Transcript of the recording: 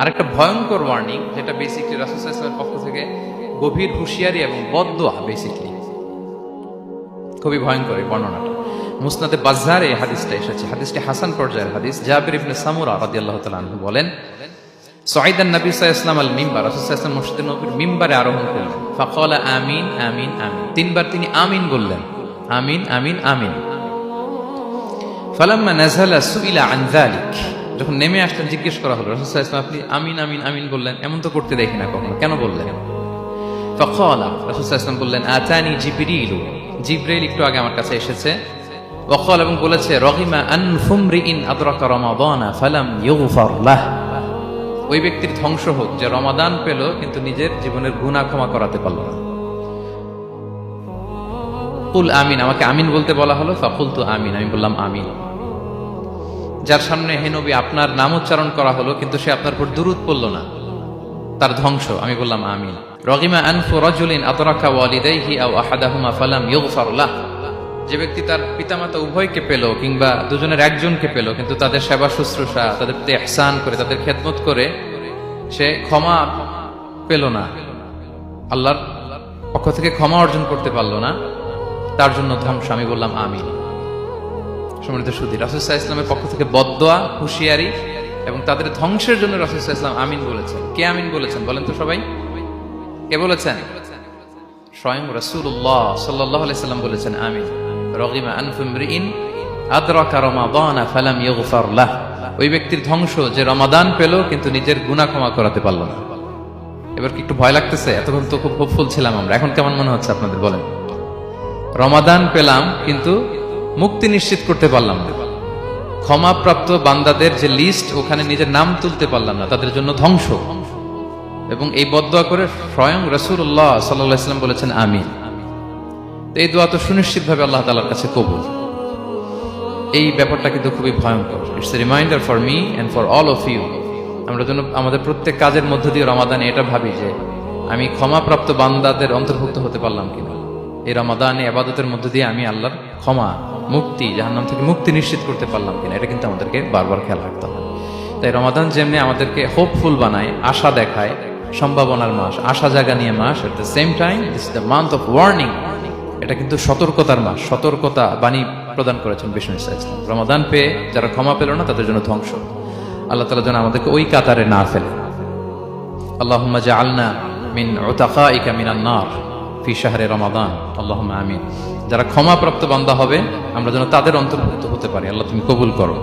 আরেকটা ভয়ঙ্কর ওয়ার্নিং, যেটা বেসিকলি রাসূল সাল্লাল্লাহু আলাইহি ওয়াসাল্লামের পক্ষ থেকে গভীর হুঁশিয়ারি এবং বদদোয়া, বেসিকলি খুবই ভয়ঙ্কর এই বর্ণনাটা। মুসনাদে বাজ্জারে এই হাদিসটা এসেছে, হাদিসটি হাসান পর্যায়ের হাদিস। জাবির ইবনে সামুরা রাদিয়াল্লাহু তাআলা আনহু বলেন, সাইদান নবী সাল্লাল্লাহু আলাইহি ওয়াসাল্লাম আল মিম্বার, রাসূল সাল্লাল্লাহু আলাইহি ওয়াসাল্লাম মসজিদে নববীর মিম্বারে আরোহণ করলেন। ফাকালা আমিন আমিন আমিন, তিনবার তিনি আমিন বললেন, আমিন আমিন আমিন। ফালাম্মা নাযালা সুইলা আন যালিক, যখন নেমে আসলেন জিজ্ঞেস করা হলো, রাসূল সাল্লাল্লাহু আলাইহি ওয়াসাল্লাম আপনি আমিন আমিন আমিন বললেন, এমন তো করতে দেখি না কখনো, কেন বললেন? ফাকালা, রাসূল সাল্লাল্লাহু আলাইহি ওয়াসাল্লাম বললেন, আতানি জিবরিল, জিবরাইল একটু আগে আমার কাছে এসেছে। ওয়াকাল, এবং বলেছে, রগিমা আনফুমরিইন আদরাকা রমাদানা ফালাম ইউগফার লাহ, ওই ব্যক্তির ধ্বংস হোক যে রমাদান পেল কিন্তু নিজের জীবনের গুনাহ ক্ষমা করাতে পারল না। কুল আমিন, আমাকে আমিন বলতে বলা হলো। ফাকুলতু আমিন, আমি বললাম আমিন। যার সামনে হে নবী আপনার নাম উচ্চারণ করা হলো কিন্তু সে আপনার উপর দুরূদ পড়ল না, তার ধ্বংস, আমি বললাম আমিন। রগিমা আনফু রাজুলিন আদরাকা ওয়ালিদাইহি আও আহাদাহুমা ফালাম ইউগফার লাহ, যে ব্যক্তি তার পিতামাতা উভয়কে পেল কিংবা দুজনের একজনকে পেল কিন্তু তাদের সেবা শুশ্রূষা, তাদের প্রতি ইহসান করে, তাদের খেদমত করে সে ক্ষমা পেল না, আল্লাহর পক্ষ থেকে ক্ষমা অর্জন করতে পারলো না, তার জন্য ধ্বংস, আমি বললাম আমিন। সম্মানিত সুধী, রাসূল সাল্লাল্লাহু আলাইহি ওয়াসাল্লামের পক্ষ থেকে বদদোয়া, হুঁশিয়ারি এবং তাদের ধ্বংসের জন্য রাসূল সাল্লাল্লাহু আলাইহি ওয়াসাল্লাম আমিন বলেছেন। কে আমিন বলেছেন বলেন তো সবাই? কে বলেছেন? স্বয়ং রাসূলুল্লাহ সাল্লাল্লাহু আলাইহি ওয়াসাল্লাম বলেছেন আমিন। রগিমা আনফু ইমরিইন আদরাকা রমাদানা ফালাম ইউগফার লাহ, ওই ব্যক্তির ধ্বংস যে রমাদান পেল কিন্তু নিজের গুনাহ ক্ষমা করাতে পারল না। এবার কি একটু ভয় লাগতেছে? এতক্ষণ তো খুব হোপফুল ছিলাম আমরা, এখন কেমন মনে হচ্ছে আপনাদের বলেন? রমাদান পেলাম কিন্তু মুক্তি নিশ্চিত করতে পারলাম না, ক্ষমাপ্রাপ্ত বান্দাদের যে লিস্ট ওখানে নিজের নাম তুলতে পারলাম না, তাদের জন্য ধ্বংস। এবং এই বদদোয়া করে স্বয়ং রাসূলুল্লাহ সাল্লাল্লাহু আলাইহি ওয়াসাল্লাম বলেছেন আমিন। এই দোয়া তো সুনিশ্চিতভাবে আল্লাহ তাআলার কাছে কবুল। এই ব্যাপারটা কিন্তু খুবই ভয়ঙ্কর। It's a reminder for me and for all of you. আমরা যেন আমাদের প্রত্যেক কাজের মধ্য দিয়ে রমাদানে এটা ভাবি যে আমি ক্ষমাপ্রাপ্ত বান্দাদের অন্তর্ভুক্ত হতে পারলাম কিনা, এই রমাদানে ইবাদতের মধ্য দিয়ে আমি আল্লাহর ক্ষমা, মুক্তি, জাহান্নাম থেকে মুক্তি নিশ্চিত করতে পারলাম কিনা, এটা কিন্তু আমাদেরকে বারবার খেয়াল রাখতে হবে। তাই রমাদান যেমনি আমাদেরকে হোপফুল বানায়, আশা দেখায়, সম্ভাবনার মাস, আশা জাগা নিয়ে মাস, at the same time this is the month of warning. এটা কিন্তু সতর্কতার মাস, সতর্কতা বাণী প্রদান করেছেন বিষ্ণু ইসলাম। রমাদান পেয়ে যারা ক্ষমা পেল না তাদের জন্য ধ্বংস। আল্লাহ তাআলা যেন আমাদেরকে ওই কাতারে না ফেলে। আল্লাহুম্মা জাআলনা মিন উতাকাইকা মিনান নার ফি শাহরি রমাদান, আল্লাহুম্মা আমিন। যারা ক্ষমাপ্রাপ্ত বান্দা হবে আমরা যেন তাদের অন্তর্ভুক্ত হতে পারি। আল্লাহ তুমি কবুল করো।